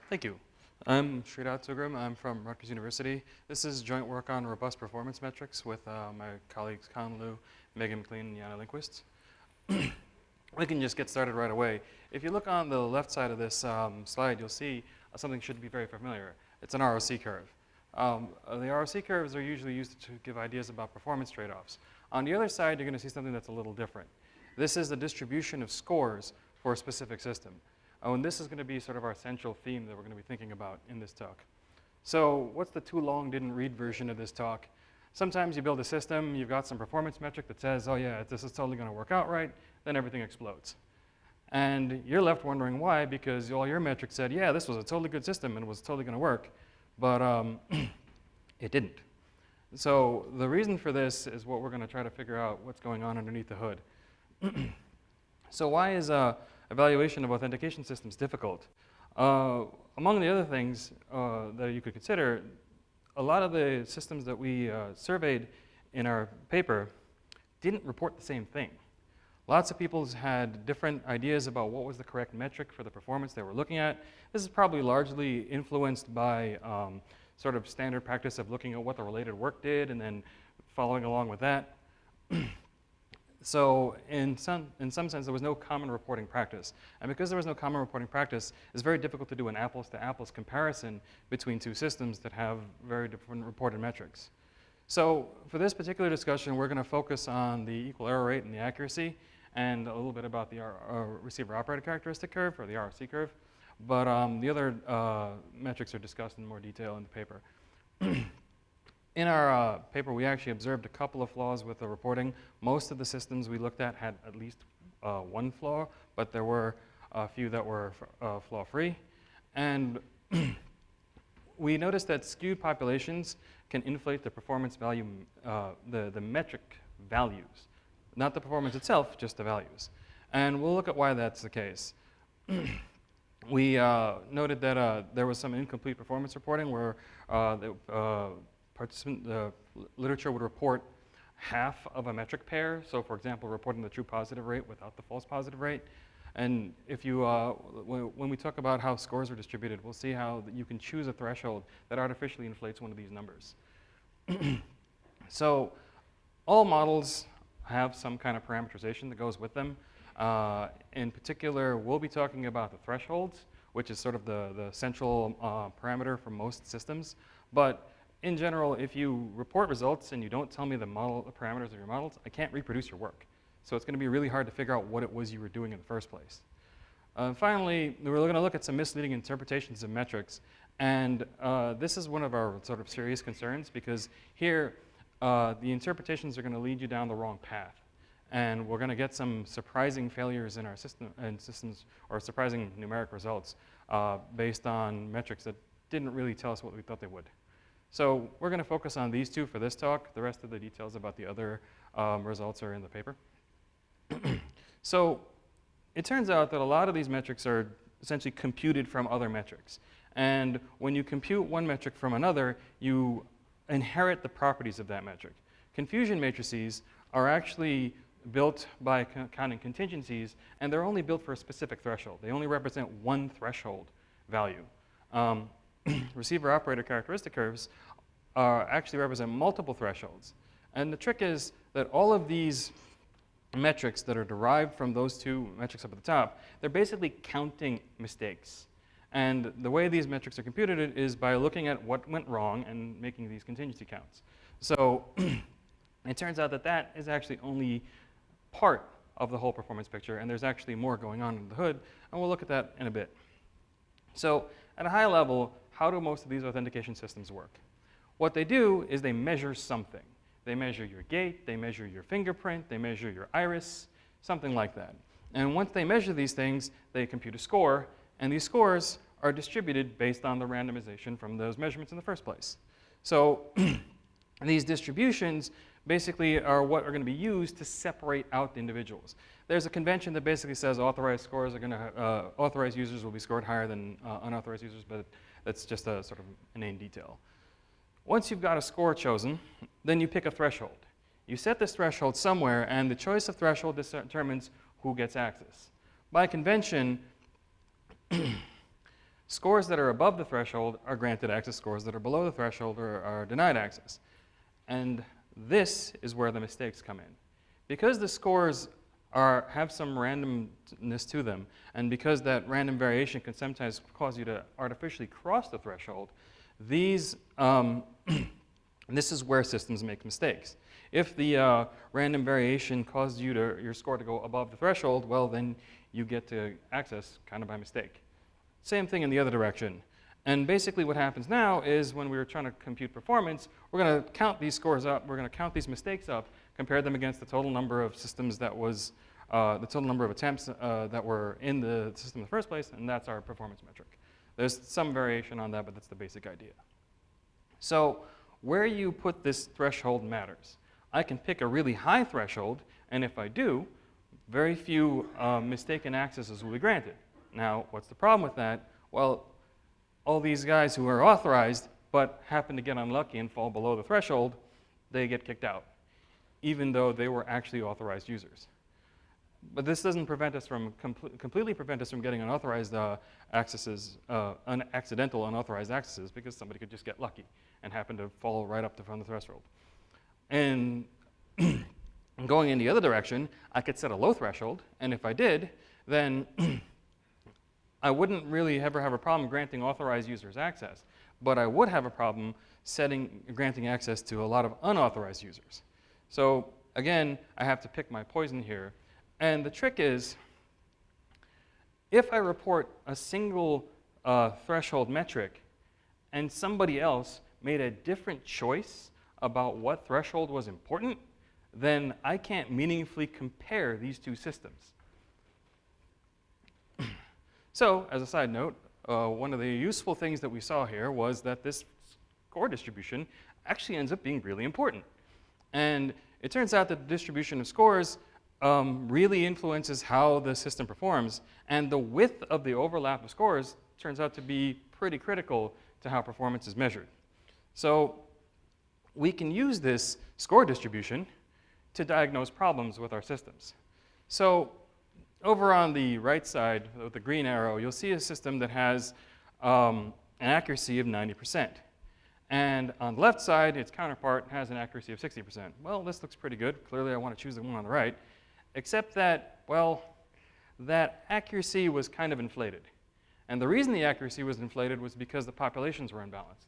Thank you. I'm Sridhar. I'm from Rutgers University. This is joint work on robust performance metrics with my colleagues Con Liu, Megan McLean, and Jana Lindquist. We can just get started right away. If you look on the left side of this slide, you'll see something should be very familiar. It's an ROC curve. The ROC curves are usually used to give ideas about performance trade-offs. On the other side, you're going to see something that's a little different. This is the distribution of scores for a specific system. And this is going to be sort of our central theme that we're going to be thinking about in this talk. So what's the too long didn't read version of this talk? Sometimes you build a system, you've got some performance metric that says, oh yeah, this is totally going to work out right, then everything explodes. And you're left wondering why, because all your metrics said, yeah, this was a totally good system and it was totally going to work, but it didn't. So the reason for this is what we're going to try to figure out what's going on underneath the hood. So why is evaluation of authentication systems difficult? Among the other things that you could consider, a lot of the systems that we surveyed in our paper didn't report the same thing. Lots of people had different ideas about what was the correct metric for the performance they were looking at. This is probably largely influenced by sort of standard practice of looking at what the related work did and then following along with that. So in some sense, there was no common reporting practice. And because there was no common reporting practice, it's very difficult to do an apples-to-apples comparison between two systems that have very different reported metrics. So for this particular discussion, we're going to focus on the equal error rate and the accuracy, and a little bit about the receiver-operator characteristic curve, or the ROC curve. But the other metrics are discussed in more detail in the paper. In our paper, we actually observed a couple of flaws with the reporting. Most of the systems we looked at had at least one flaw, but there were a few that were flaw-free. And we noticed that skewed populations can inflate the performance value, the metric values. Not the performance itself, just the values. And we'll look at why that's the case. We noted that there was some incomplete performance reporting where the literature would report half of a metric pair. So for example, reporting the true positive rate without the false positive rate. And if you, when we talk about how scores are distributed, we'll see how you can choose a threshold that artificially inflates one of these numbers. So all models have some kind of parameterization that goes with them. In particular, we'll be talking about the thresholds, which is sort of the central parameter for most systems. But in general, if you report results and you don't tell me the parameters of your models, I can't reproduce your work. So it's going to be really hard to figure out what it was you were doing in the first place. Finally, we're going to look at some misleading interpretations of metrics. And this is one of our sort of serious concerns, because here, the interpretations are going to lead you down the wrong path. And we're going to get some surprising failures in our systems, or surprising numeric results based on metrics that didn't really tell us what we thought they would. So we're going to focus on these two for this talk. The rest of the details about the other results are in the paper. So it turns out that a lot of these metrics are essentially computed from other metrics. And when you compute one metric from another, you inherit the properties of that metric. Confusion matrices are actually built by counting contingencies, and they're only built for a specific threshold. They only represent one threshold value. Receiver-operator characteristic curves actually represent multiple thresholds. And the trick is that all of these metrics that are derived from those two metrics up at the top, they're basically counting mistakes. And the way these metrics are computed is by looking at what went wrong and making these contingency counts. So it turns out that that is actually only part of the whole performance picture, and there's actually more going on under the hood, and we'll look at that in a bit. So at a high level, how do most of these authentication systems work? What they do is they measure something. They measure your gait, they measure your fingerprint, they measure your iris, something like that. And once they measure these things, they compute a score, and these scores are distributed based on the randomization from those measurements in the first place. So these distributions basically are what are going to be used to separate out the individuals. There's a convention that basically says authorized scores are going to, authorized users will be scored higher than unauthorized users, but that's just a sort of inane detail. Once you've got a score chosen, then you pick a threshold. You set this threshold somewhere, and the choice of threshold determines who gets access. By convention, Scores that are above the threshold are granted access. Scores that are below the threshold are denied access. And this is where the mistakes come in. Because the scores have some randomness to them, and because that random variation can sometimes cause you to artificially cross the threshold, this is where systems make mistakes. If the random variation caused your score to go above the threshold, well, then you get to access kind of by mistake. Same thing in the other direction. And basically what happens now is when we were trying to compute performance, we're going to count these scores up, we're going to count these mistakes up, compare them against the total number of systems that was, the total number of attempts that were in the system in the first place, and that's our performance metric. There's some variation on that, but that's the basic idea. So where you put this threshold matters. I can pick a really high threshold, and if I do, very few mistaken accesses will be granted. Now, what's the problem with that? Well, all these guys who are authorized but happen to get unlucky and fall below the threshold, they get kicked out, even though they were actually authorized users. But this doesn't prevent us from completely prevent us from getting unauthorized accesses, accidental unauthorized accesses, because somebody could just get lucky and happen to fall right up from the threshold. And going in the other direction, I could set a low threshold, and if I did, then I wouldn't really ever have a problem granting authorized users access, but I would have a problem granting access to a lot of unauthorized users. So again, I have to pick my poison here. And the trick is, if I report a single threshold metric and somebody else made a different choice about what threshold was important, then I can't meaningfully compare these two systems. So, as a side note, one of the useful things that we saw here was that this score distribution actually ends up being really important. And it turns out that the distribution of scores really influences how the system performs, and the width of the overlap of scores turns out to be pretty critical to how performance is measured. So we can use this score distribution to diagnose problems with our systems. So over on the right side, with the green arrow, you'll see a system that has an accuracy of 90%. And on the left side, its counterpart has an accuracy of 60%. Well, this looks pretty good. Clearly, I want to choose the one on the right. Except that, well, that accuracy was kind of inflated. And the reason the accuracy was inflated was because the populations were imbalanced.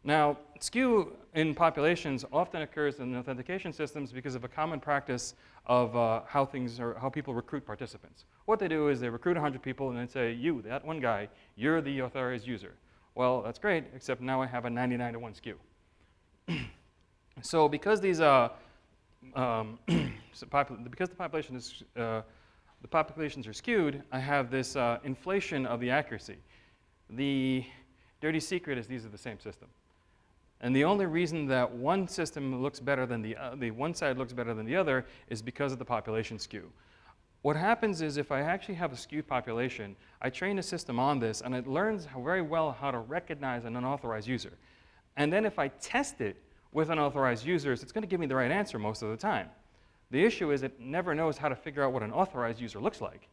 Now, skew in populations often occurs in authentication systems because of a common practice of how people recruit participants. What they do is they recruit 100 people and then say, you, that one guy, you're the authorized user. Well, that's great, except now I have a 99-to-1 skew. So because these because the populations are skewed, I have this inflation of the accuracy. The dirty secret is these are the same system. And the only reason that one system looks better than the one side looks better than the other is because of the population skew. What happens is if I actually have a skewed population, I train a system on this, and it learns very well how to recognize an unauthorized user. And then if I test it with unauthorized users, it's going to give me the right answer most of the time. The issue is it never knows how to figure out what an authorized user looks like.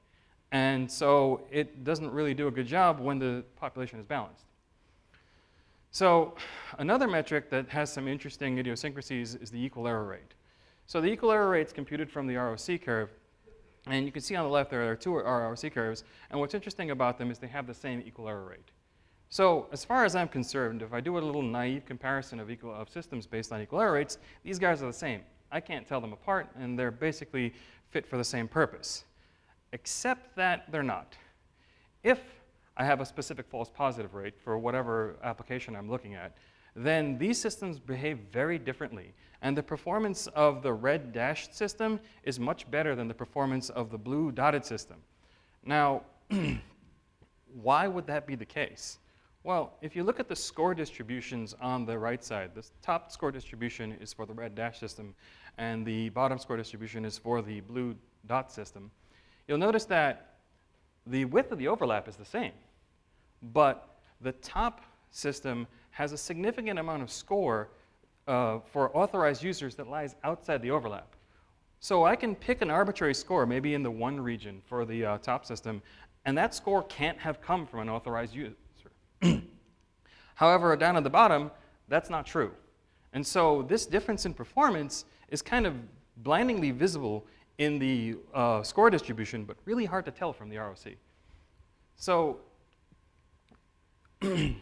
And so it doesn't really do a good job when the population is balanced. So another metric that has some interesting idiosyncrasies is the equal error rate. So the equal error rate is computed from the ROC curve. And you can see on the left there are two ROC curves. And what's interesting about them is they have the same equal error rate. So as far as I'm concerned, if I do a little naive comparison of systems based on equal error rates, these guys are the same. I can't tell them apart, and they're basically fit for the same purpose, except that they're not. If I have a specific false positive rate for whatever application I'm looking at, then these systems behave very differently. And the performance of the red dashed system is much better than the performance of the blue dotted system. Now, why would that be the case? Well, if you look at the score distributions on the right side, the top score distribution is for the red dash system, and the bottom score distribution is for the blue dot system. You'll notice that the width of the overlap is the same, but the top system has a significant amount of score for authorized users that lies outside the overlap. So I can pick an arbitrary score, maybe in the 1 region for the top system, and that score can't have come from an authorized However, down at the bottom, that's not true. And so this difference in performance is kind of blindingly visible in the score distribution, but really hard to tell from the ROC. So the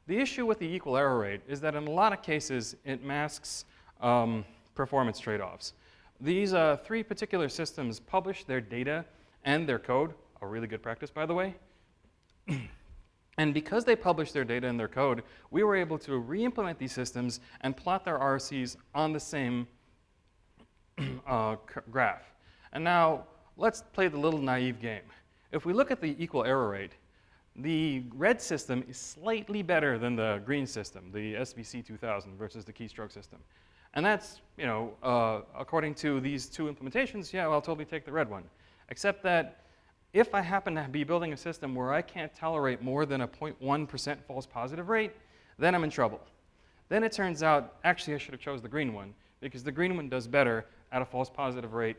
issue with the equal error rate is that in a lot of cases, it masks performance trade-offs. These three particular systems publish their data and their code, a really good practice, by the way. And because they published their data and their code, we were able to re-implement these systems and plot their ROCs on the same graph. And now, let's play the little naive game. If we look at the equal error rate, the red system is slightly better than the green system, the SVC 2000 versus the keystroke system. And that's, according to these two implementations, yeah, well, I'll totally take the red one. Except that if I happen to be building a system where I can't tolerate more than a 0.1% false positive rate, then I'm in trouble. Then it turns out, actually, I should have chose the green one, because the green one does better at a false positive rate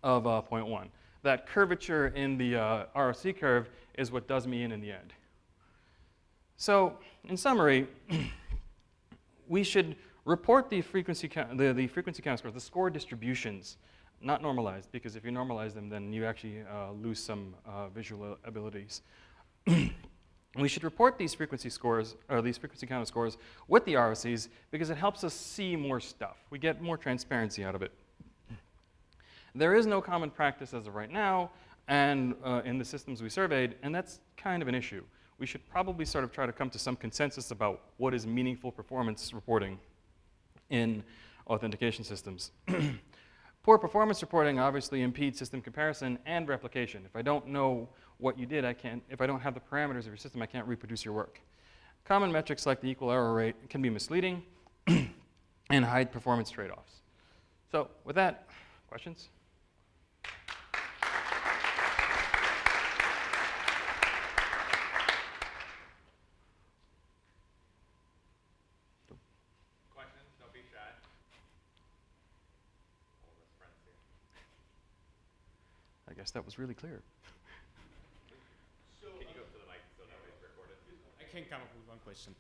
of 0.1. That curvature in the ROC curve is what does me in the end. So, in summary, we should report the frequency count, the frequency count scores, the score distributions, not normalized, because if you normalize them, then you actually lose some visual abilities. We should report these frequency scores, or these frequency counter scores, with the ROCs, because it helps us see more stuff. We get more transparency out of it. There is no common practice as of right now, and in the systems we surveyed, and that's kind of an issue. We should probably sort of try to come to some consensus about what is meaningful performance reporting in authentication systems. Poor performance reporting obviously impedes system comparison and replication. If I don't know what you did, if I don't have the parameters of your system, I can't reproduce your work. Common metrics like the equal error rate can be misleading and hide performance trade-offs. So with that, questions? I guess that was really clear. So, can you go to the mic so that way it's recorded? I can come up with one question.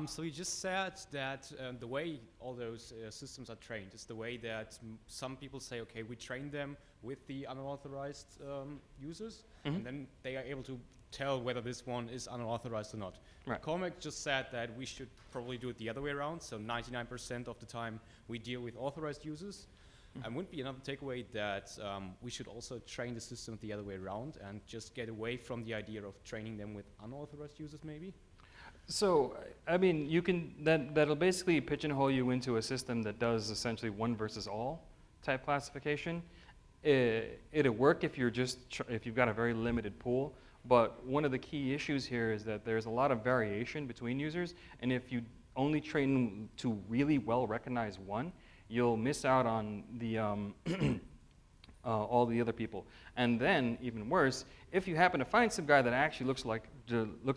So you just said that the way all those systems are trained is the way that some people say, okay, we train them with the unauthorized users, and then they are able to tell whether this one is unauthorized or not. Right. Cormac just said that we should probably do it the other way around, so 99% of the time we deal with authorized users. And wouldn't be another takeaway that we should also train the system the other way around and just get away from the idea of training them with unauthorized users, maybe? So, I mean, you can that'll basically pigeonhole you into a system that does essentially one versus all type classification. It'll work if you're if you've got a very limited pool. But one of the key issues here is that there's a lot of variation between users, and if you only train to really well recognize one, you'll miss out on the all the other people. And then, even worse, if you happen to find some guy that actually looks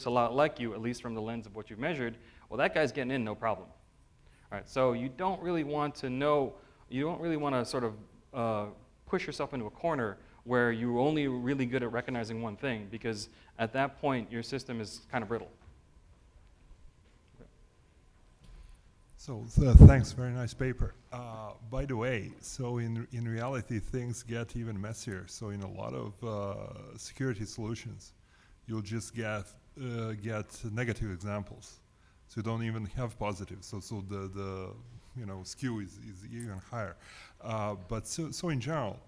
a lot like you, at least from the lens of what you've measured, well, that guy's getting in no problem. All right, so you don't really want to sort of push yourself into a corner where you're only really good at recognizing one thing, because at that point, your system is kind of brittle. So thanks, very nice paper. By the way, so in reality, things get even messier. So in a lot of security solutions, you'll just get negative examples. So you don't even have positive. So the skew is even higher. But so in general,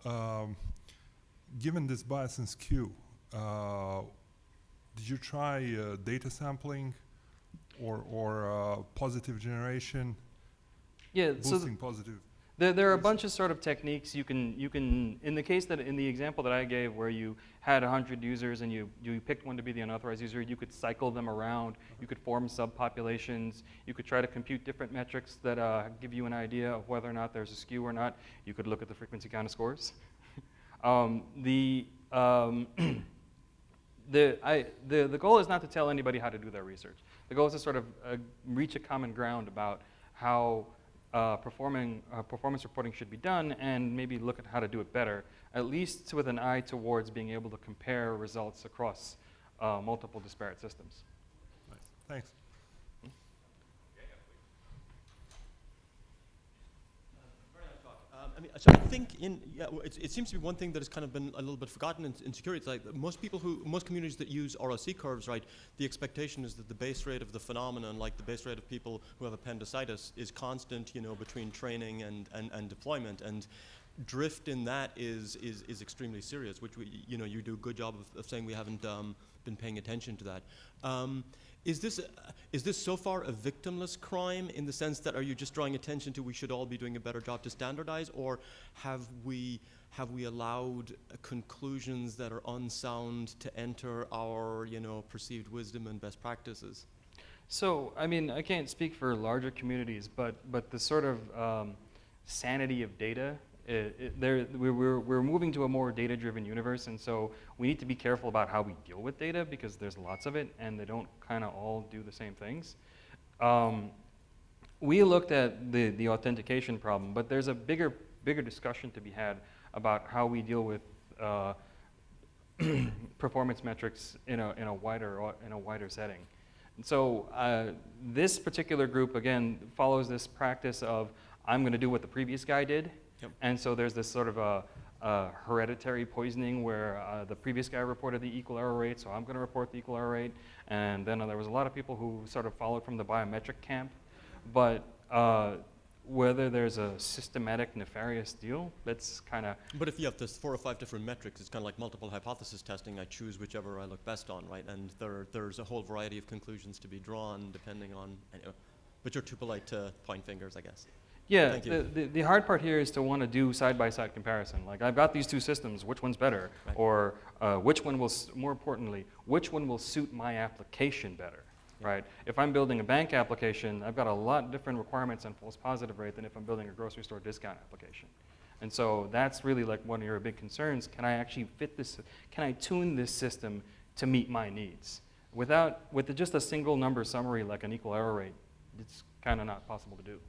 given this bias and skew, did you try data sampling? Or positive generation, boosting positive. There are a bunch of sort of techniques you can in the example that I gave, where you had 100 users and you picked one to be the unauthorized user, you could cycle them around, you could form subpopulations, you could try to compute different metrics that give you an idea of whether or not there's a skew or not. You could look at the frequency count of scores. The goal is not to tell anybody how to do their research. The goal is to sort of reach a common ground about how performance reporting should be done, and maybe look at how to do it better, at least with an eye towards being able to compare results across multiple disparate systems. Thanks. Very nice talk. I mean, so I think it seems to be one thing that has kind of been a little bit forgotten in security. It's like most communities that use ROC curves, right, the expectation is that the base rate of the phenomenon, like the base rate of people who have appendicitis, is constant, between training and deployment. And drift in that is extremely serious, which you do a good job of saying we haven't been paying attention to that. Is this so far a victimless crime in the sense that are you just drawing attention to we should all be doing a better job to standardize, or have we allowed conclusions that are unsound to enter our perceived wisdom and best practices? So, I mean, I can't speak for larger communities, but the sort of sanity of data, we're moving to a more data-driven universe, and so we need to be careful about how we deal with data because there's lots of it, and they don't kind of all do the same things. We looked at the authentication problem, but there's a bigger discussion to be had about how we deal with performance metrics in a wider setting. And so this particular group again follows this practice of I'm going to do what the previous guy did. Yep. And so there's this sort of a hereditary poisoning where the previous guy reported the equal error rate, so I'm going to report the equal error rate. And then there was a lot of people who sort of followed from the biometric camp. But whether there's a systematic nefarious deal, that's kind of... But if you have this 4 or 5 different metrics, it's kind of like multiple hypothesis testing. I choose whichever I look best on, right? And there's a whole variety of conclusions to be drawn depending on... But you're too polite to point fingers, I guess. Yeah, the hard part here is to want to do side-by-side comparison. Like, I've got these two systems, which one's better? Right. Or which one will, more importantly, which one will suit my application better, yeah. Right? If I'm building a bank application, I've got a lot different requirements on false positive rate than if I'm building a grocery store discount application. And so that's really like one of your big concerns. Can I actually fit this, can I tune this system to meet my needs? With just a single number summary like an equal error rate, it's kind of not possible to do.